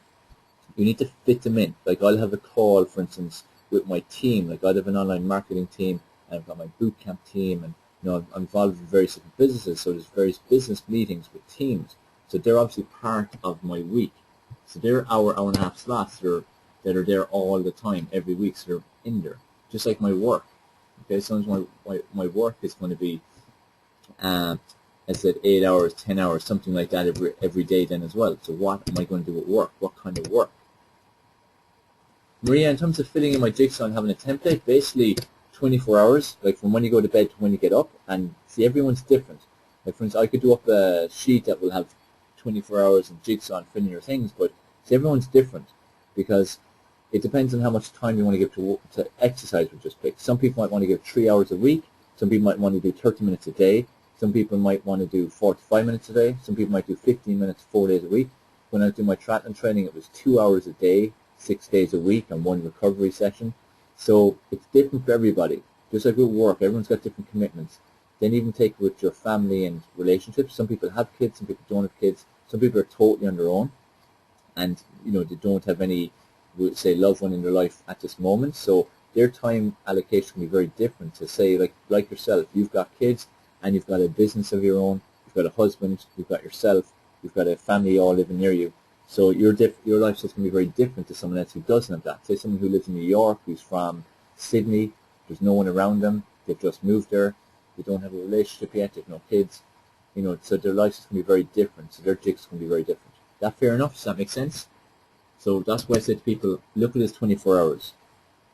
you need to fit them in. Like I'll have a call, for instance, with my team. Like I'll have an online marketing team, and I've got my boot camp team, and I'm involved in various different businesses, so there's various business meetings with teams. So they're obviously part of my week. So they're hour and a half slots that are there all the time, every week, so they're in there. Just like my work. Okay, sometimes my work is going to be, I said 8 hours, 10 hours, something like that every day then as well. So what am I going to do at work? What kind of work? Maria, in terms of fitting in my jigsaw and having a template, basically 24 hours, like from when you go to bed to when you get up, and see, everyone's different. Like for instance, I could do up a sheet that will have 24 hours of jigsaw and filling your things, but see, everyone's different, because it depends on how much time you want to give to exercise, we just picked. Some people might want to give 3 hours a week, some people might want to do 30 minutes a day, some people might want to do 45 minutes a day, some people might do 15 minutes 4 days a week. When I was doing my triathlon training, it was 2 hours a day, 6 days a week, and 1 recovery session. So it's different for everybody. Just like with work, everyone's got different commitments. Then even take it with your family and relationships. Some people have kids, some people don't have kids. Some people are totally on their own, and they don't have any, say, loved one in their life at this moment. So their time allocation can be very different. To say, like yourself, you've got kids and you've got a business of your own, you've got a husband, you've got yourself, you've got a family all living near you. So your lifestyle can be very different to someone else who doesn't have that. Say someone who lives in New York, who's from Sydney, there's no one around them, they've just moved there, they don't have a relationship yet, they've no kids, so their lifestyle can be very different, so their jigs can be very different. Is that fair enough? Does that make sense? So that's why I say to people, look at this 24 hours.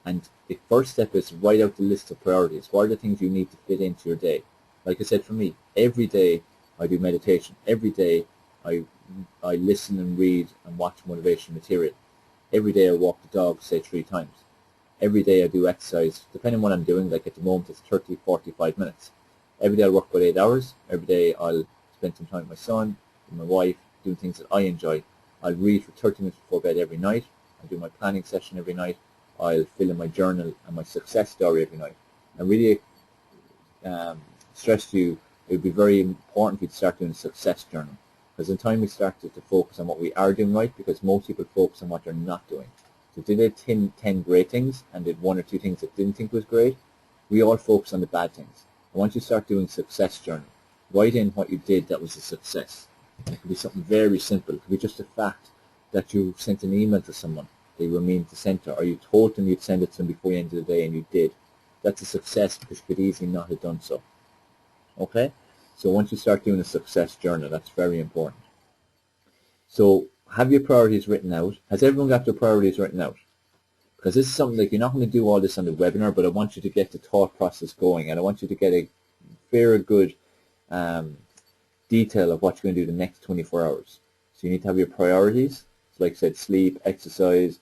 And the first step is write out the list of priorities. What are the things you need to fit into your day? Like I said, for me, every day I do meditation. Every day I listen and read and watch motivation material. Every day I walk the dog, say 3 times. Every day I do exercise, depending on what I'm doing. Like at the moment it's 30, 45 minutes. Every day I'll work about 8 hours. Every day I'll spend some time with my son, with my wife, doing things that I enjoy. I'll read for 30 minutes before bed every night. I do my planning session every night. I'll fill in my journal and my success story every night. And really stress to you, it would be very important for you to start doing a success journal. Because in time we started to focus on what we are doing right, because most people focus on what they're not doing. So if they did 10 great things and did 1 or 2 things that didn't think was great, we all focus on the bad things. And once you start doing success journal, write in what you did that was a success. And it could be something very simple. It could be just the fact that you sent an email to someone that you were meaning to send to, or you told them you'd send it to them before the end of the day and you did. That's a success, because you could easily not have done so. Okay? So once you start doing a success journal, that's very important. So have your priorities written out. Has everyone got their priorities written out? Because this is something like, you're not going to do all this on the webinar, but I want you to get the thought process going, and I want you to get a very good detail of what you're going to do the next 24 hours. So you need to have your priorities. So like I said, sleep, exercise,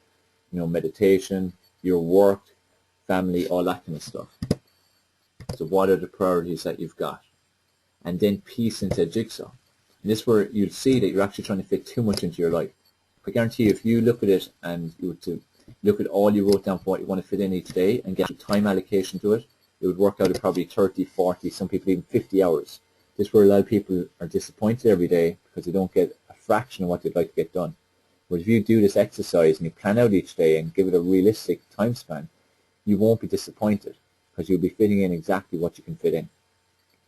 meditation, your work, family, all that kind of stuff. So what are the priorities that you've got? And then piece into a jigsaw. And this is where you'll see that you're actually trying to fit too much into your life. I guarantee you, if you look at it and you were to look at all you wrote down for what you want to fit in each day and get time allocation to it, it would work out at probably 30, 40, some people even 50 hours. This is where a lot of people are disappointed every day because they don't get a fraction of what they'd like to get done. But if you do this exercise and you plan out each day and give it a realistic time span, you won't be disappointed, because you'll be fitting in exactly what you can fit in.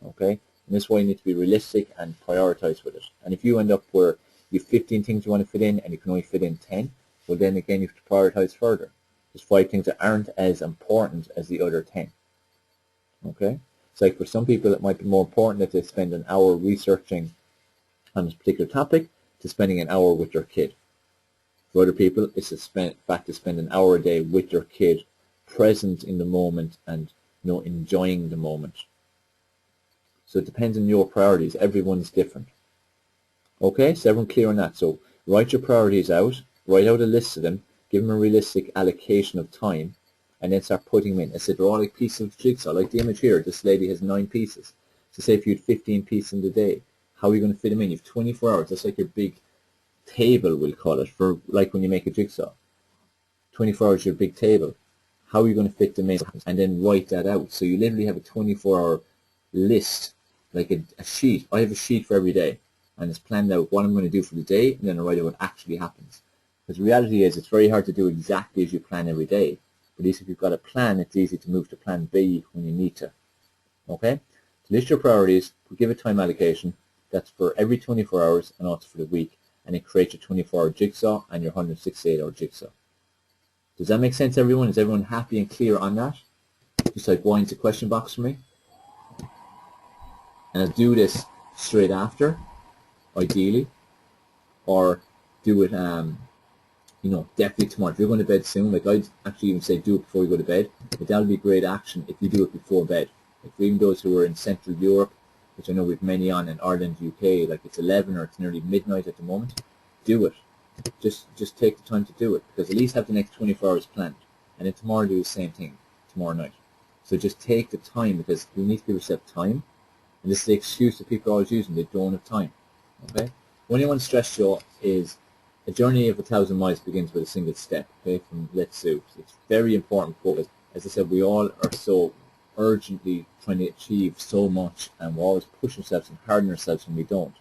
Okay? And this is why you need to be realistic and prioritize with it. And if you end up where you have 15 things you want to fit in and you can only fit in 10, well then again you have to prioritize further. There's 5 things that aren't as important as the other 10. Okay? It's like for some people it might be more important that they spend an hour researching on this particular topic to spending an hour with their kid. For other people, it's the fact to spend an hour a day with their kid, present in the moment and enjoying the moment. So it depends on your priorities. Everyone's different. Okay, so everyone clear on that? So write your priorities out, write out a list of them, give them a realistic allocation of time, and then start putting them in. I said they're all like pieces of jigsaw, like the image here. This lady has 9 pieces. So say if you had 15 pieces in the day, how are you going to fit them in? You have 24 hours. That's like your big table, we'll call it, for like when you make a jigsaw. 24 hours, your big table. How are you going to fit them in? And then write that out. So you literally have a 24-hour list, like a sheet. I have a sheet for every day, and it's planned out what I'm going to do for the day, and then I write out what actually happens. Because the reality is, it's very hard to do exactly as you plan every day. But at least if you've got a plan, it's easy to move to plan B when you need to. Okay? So list your priorities, give a time allocation. That's for every 24 hours and also for the week. And it creates your 24-hour jigsaw and your 168-hour jigsaw. Does that make sense, everyone? Is everyone happy and clear on that? Just like wind the question box for me. And I'll do this straight after, ideally, or do it, definitely tomorrow. If you're going to bed soon, like I'd actually even say do it before you go to bed, but that'll be great action if you do it before bed. Like for even those who are in Central Europe, which I know we've many on in Ireland, UK, like it's 11 or it's nearly midnight at the moment, do it. Just take the time to do it, because at least have the next 24 hours planned, and then tomorrow do the same thing tomorrow night. So just take the time, because you need to give yourself time, and this is the excuse that people are always using. They don't have time. Okay. One thing I want to stress to you is a journey of 1,000 miles begins with a single step. Okay, from Let's Sue. It's very important because, as I said, we all are so urgently trying to achieve so much, and we're always pushing ourselves and hardening ourselves when we don't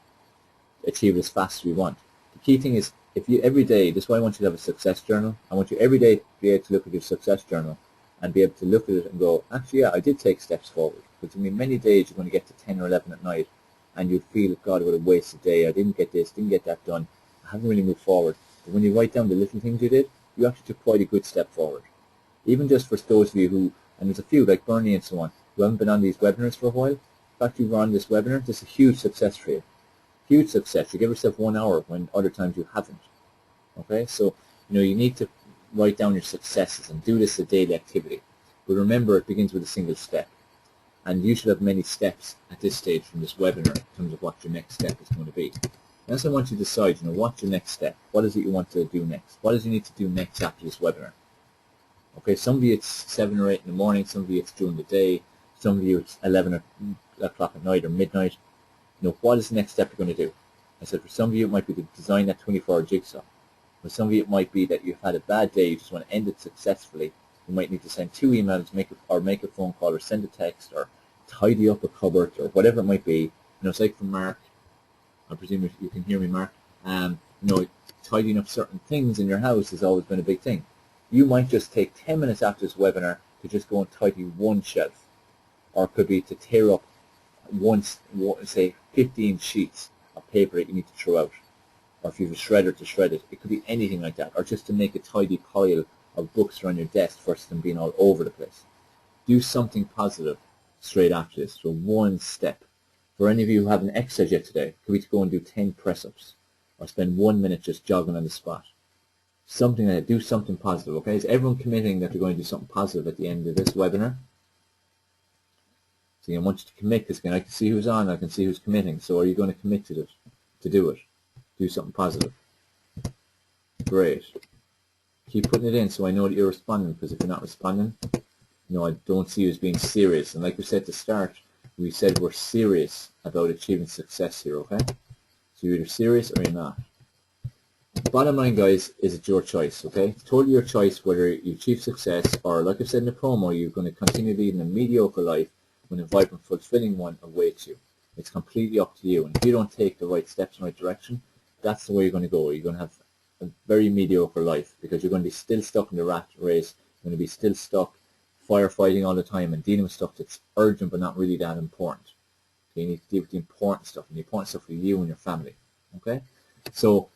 achieve it as fast as we want. The key thing is, if you every day, this is why I want you to have a success journal. I want you every day to be able to look at your success journal and be able to look at it and go, actually, yeah, I did take steps forward. Because I mean, many days you're going to get to 10 or 11 at night and you'd feel, God, what a wasted day. I didn't get this, didn't get that done. I haven't really moved forward. But when you write down the little things you did, you actually took quite a good step forward. Even just for those of you who, and there's a few like Bernie and so on, who haven't been on these webinars for a while. In fact, you were on this webinar, this is a huge success for you. Huge success. You give yourself 1 hour when other times you haven't. Okay, so you need to write down your successes and do this as a daily activity. But remember, it begins with a single step. And you should have many steps at this stage from this webinar in terms of what your next step is going to be. And so I want you to decide, what's your next step? What is it you want to do next? What does you need to do next after this webinar? Okay, some of you it's 7 or 8 in the morning, some of you it's during the day, some of you it's 11 o'clock at night or midnight. What is the next step you're going to do? I said for some of you it might be to design that 24-hour jigsaw. For some of you it might be that you've had a bad day, you just want to end it successfully. You might need to send 2 emails, make a phone call, or send a text, or tidy up a cupboard, or whatever it might be. It's like for Mark, I presume you can hear me, Mark. Tidying up certain things in your house has always been a big thing. You might just take 10 minutes after this webinar to just go and tidy one shelf, or it could be to tear up say 15 sheets of paper that you need to throw out, or if you have a shredder to shred it. It could be anything like that, or just to make a tidy pile of books around your desk versus them being all over the place. Do something positive straight after this. So one step. For any of you who haven't exercised yet today, could be to go and do 10 press-ups, or spend 1 minute just jogging on the spot. Something like that. Do something positive, okay? Is everyone committing that they're going to do something positive at the end of this webinar? So I want you to commit, because I can see who's on, I can see who's committing. So are you going to commit to it, to do it? Do something positive. Great. Keep putting it in so I know that you're responding, because if you're not responding, I don't see you as being serious. And like we said at the start, we said we're serious about achieving success here, okay? So you're either serious or you're not. Bottom line, guys, is it's your choice, okay? It's totally your choice whether you achieve success or, like I said in the promo, you're going to continue leading a mediocre life when a vibrant, fulfilling one awaits you. It's completely up to you. And if you don't take the right steps in the right direction, that's the way you're going to go. You're going to have a very mediocre life, because you're going to be still stuck in the rat race. You're going to be still stuck firefighting all the time and dealing with stuff that's urgent but not really that important. So you need to deal with the important stuff, and the important stuff for you and your family. Okay? So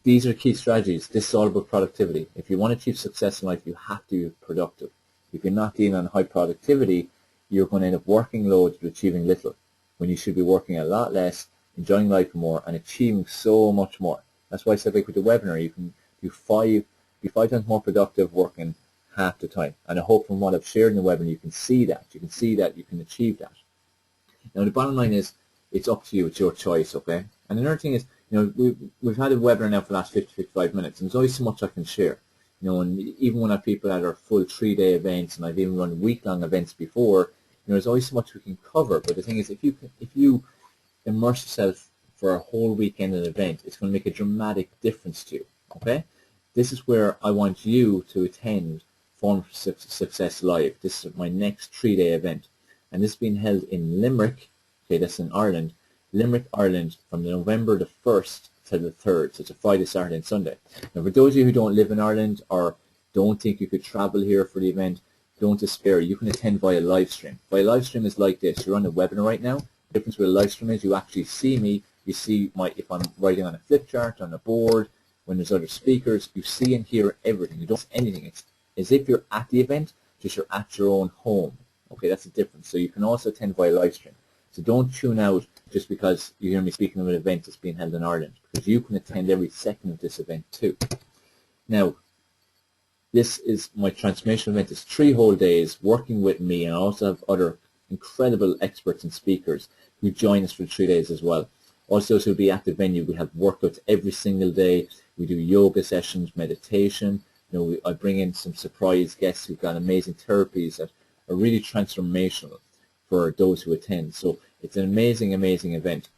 these are key strategies. This is all about productivity. If you want to achieve success in life, you have to be productive. If you're not dealing on high productivity, you're going to end up working loads but achieving little, when you should be working a lot less, enjoying life more, and achieving so much more. That's why I said, like with the webinar, you can be five times more productive working half the time. And I hope from what I've shared in the webinar, you can see that. You can see that you can achieve that. Now, the bottom line is, it's up to you. It's your choice, okay? And another thing is, we've had a webinar now for the last 55 minutes, and there's always so much I can share. And even when I have people at our full 3-day events, and I've even run week-long events before, there's always so much we can cover. But the thing is, if you immerse yourself for a whole weekend in an event, it's going to make a dramatic difference to you, okay? This is where I want you to attend Form for Success Live. This is my next 3-day event, and this is being held in Limerick, okay, that's in Ireland, Limerick, Ireland, from November the 1st to the 3rd, so it's a Friday, Saturday, and Sunday. Now, for those of you who don't live in Ireland or don't think you could travel here for the event, don't despair. You can attend via live stream. Via live stream is like this. You're on a webinar right now. The difference with a live stream is you actually see me. You see if I'm writing on a flip chart, on a board, when there's other speakers, you see and hear everything. You don't see anything. It's as if you're at the event, just you're at your own home. Okay, that's the difference. So you can also attend via live stream. So don't tune out just because you hear me speaking of an event that's being held in Ireland, because you can attend every second of this event too. Now, this is my transformation event. It's 3 whole days working with me, and I also have other incredible experts and speakers who join us for 3 days as well. Also, to be at the venue, we have workouts every single day. We do yoga sessions, meditation. I bring in some surprise guests who've got amazing therapies that are really transformational for those who attend. So it's an amazing, amazing event,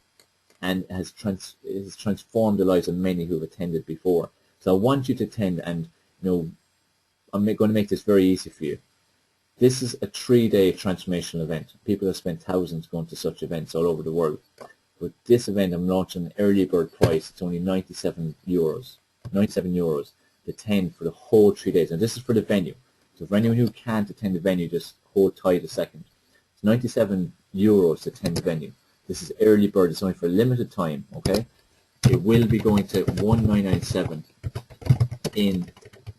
and has transformed the lives of many who have attended before. So I want you to attend, and I'm going to make this very easy for you. This is a 3-day transformational event. People have spent thousands going to such events all over the world. But this event, I'm launching an early bird price. It's only €97. €97 to attend for the whole 3 days. And this is for the venue. So for anyone who can't attend the venue, just hold tight a second. It's €97 to attend the venue. This is early bird. It's only for a limited time, okay? It will be going to $1997 in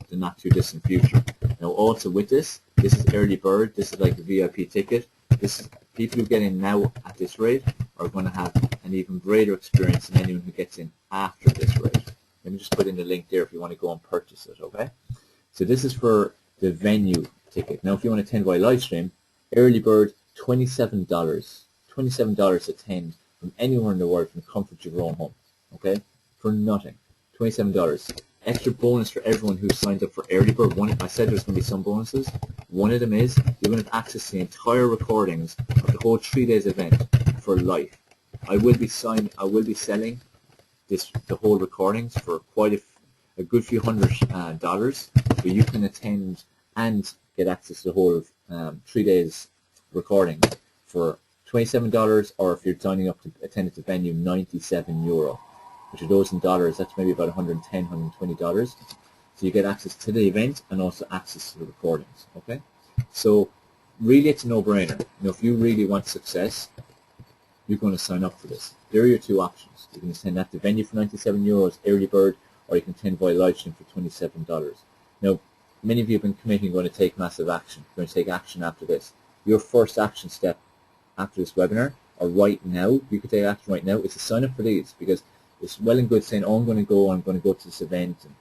the not too distant future. Now, also with this is early bird. This is like the VIP ticket. This is people who get in now at this rate are going to have an even greater experience than anyone who gets in after this rate. Let me just put in the link there if you want to go and purchase it, okay? So this is for the venue ticket. Now, if you want to attend via live stream, early bird, $27. $27 to attend from anywhere in the world from the comfort of your own home, okay? For nothing. $27. Extra bonus for everyone who signed up for early bird. I said there's going to be some bonuses. One of them is you're going to have access to the entire recordings of the whole 3 days event for life. I will be selling the whole recordings for quite a good few $100, so you can attend and get access to the whole 3 days recording for $27, or if you're signing up to attend at the venue, €97. Which are those in dollars, that's maybe about $110, $120. So you get access to the event and also access to the recordings, okay? So really it's a no-brainer. If you really want success, you're going to sign up for this. There are your 2 options. You can attend at the venue for €97, early bird, or you can attend via live stream for $27. Now, many of you have been committing going to take massive action. You're going to take action after this. Your first action step after this webinar, or right now, you can take action right now, is to sign up for these, because it's well and good saying, oh, I'm going to go to this event and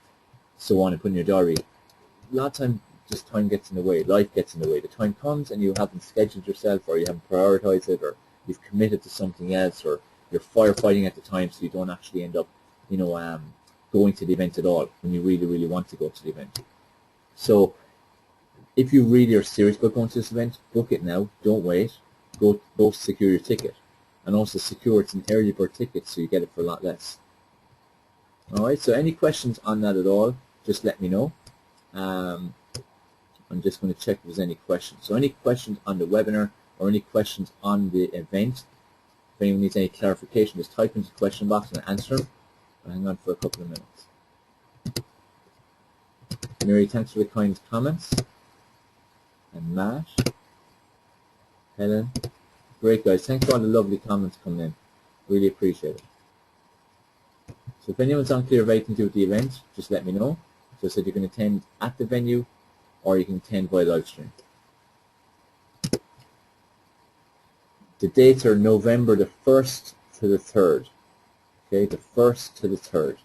so on, and put in your diary. A lot of time, just time gets in the way. Life gets in the way. The time comes and you haven't scheduled yourself, or you haven't prioritized it, or you've committed to something else, or you're firefighting at the time, so you don't actually end up, going to the event at all when you really, really want to go to the event. So if you really are serious about going to this event, book it now. Don't wait. Go secure your ticket. And also secure it's an early bird ticket, so you get it for a lot less. Alright, so any questions on that at all, just let me know. I'm just going to check if there's any questions. So any questions on the webinar or any questions on the event, if anyone needs any clarification, just type into the question box and answer them. I'll hang on for a couple of minutes. Mary, thanks for the kind comments. And Matt, Helen. Great, guys. Thanks for all the lovely comments coming in. Really appreciate it. So if anyone's unclear of anything to do with the event, just let me know. So I said you can attend at the venue or you can attend via live stream. The dates are November the 1st to the 3rd. Okay, the 1st to the 3rd.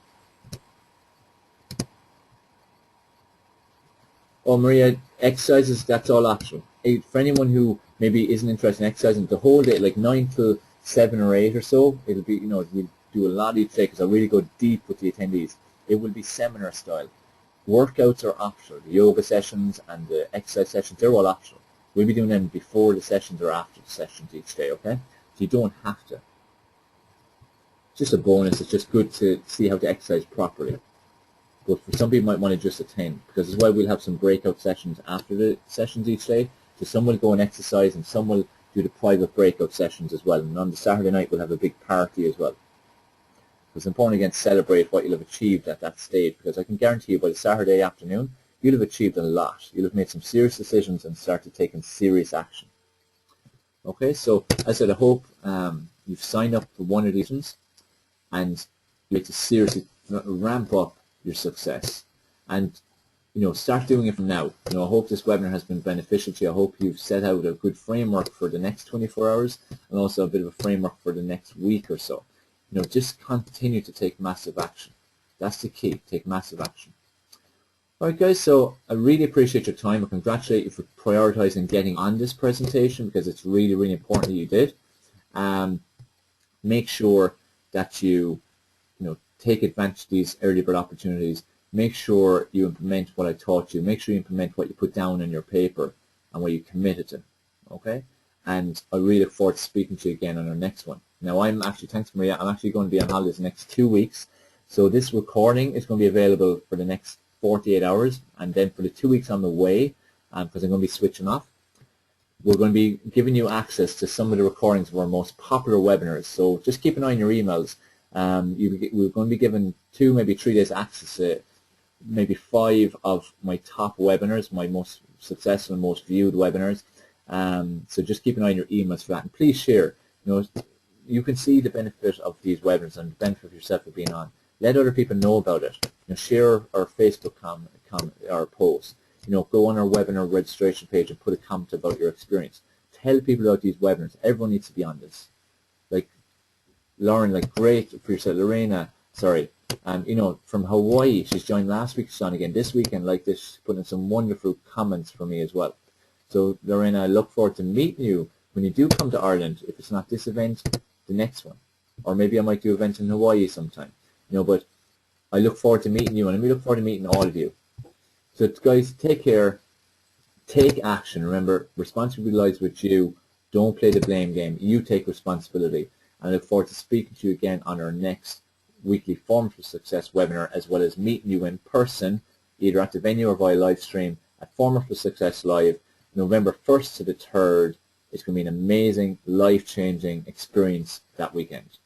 Oh, Maria, exercises, that's all optional. For anyone who maybe isn't interested in exercising, the whole day, like 9 till 7 or 8 or so, it'll be, we'll do a lot each day because I'll really go deep with the attendees. It will be seminar style. Workouts are optional. The yoga sessions and the exercise sessions, they're all optional. We'll be doing them before the sessions or after the sessions each day, okay? So you don't have to. It's just a bonus. It's just good to see how to exercise properly. But for some people might want to just attend, because as well we'll have some breakout sessions after the sessions each day. So some will go and exercise and some will do the private breakout sessions as well. And on the Saturday night we'll have a big party as well. It's important again to celebrate what you'll have achieved at that stage, because I can guarantee you by the Saturday afternoon you'll have achieved a lot. You'll have made some serious decisions and started taking serious action. Okay, so as I said, I hope you've signed up for one of these ones and you have to seriously ramp up your success and start doing it from now. I hope this webinar has been beneficial to you. I hope you've set out a good framework for the next 24 hours and also a bit of a framework for the next week or so. Just continue to take massive action. That's the key. Take massive action. All right, guys, so I really appreciate your time. I congratulate you for prioritizing getting on this presentation, because it's really, really important that you did. Make sure that you take advantage of these early bird opportunities. Make sure you implement what I taught you. Make sure you implement what you put down in your paper and what you committed to. Okay? And I really look forward to speaking to you again on our next one. Now, thanks Maria, I'm actually going to be on holidays the next 2 weeks. So this recording is going to be available for the next 48 hours. And then for the 2 weeks on the way, because I'm going to be switching off, we're going to be giving you access to some of the recordings of our most popular webinars. So just keep an eye on your emails. We're going to be given 2, maybe 3 days access to maybe 5 of my top webinars, my most successful and most viewed webinars. So just keep an eye on your emails for that. And please share. You can see the benefit of these webinars and the benefit of yourself of being on. Let other people know about it. Share our Facebook our post. Go on our webinar registration page and put a comment about your experience. Tell people about these webinars. Everyone needs to be on this. Like Lauren, great for yourself. Lorena, sorry, from Hawaii, she's joined last week, she's on again this weekend like this. She's put in some wonderful comments for me as well. So Lorena, I look forward to meeting you when you do come to Ireland. If it's not this event, the next one. Or maybe I might do events in Hawaii sometime. But I look forward to meeting you, and we look forward to meeting all of you. So guys, take care, take action. Remember, responsibility lies with you. Don't play the blame game. You take responsibility. And I look forward to speaking to you again on our next weekly Form for Success webinar, as well as meeting you in person, either at the venue or via live stream at Former for Success Live, November 1st to the 3rd. It's going to be an amazing, life-changing experience that weekend.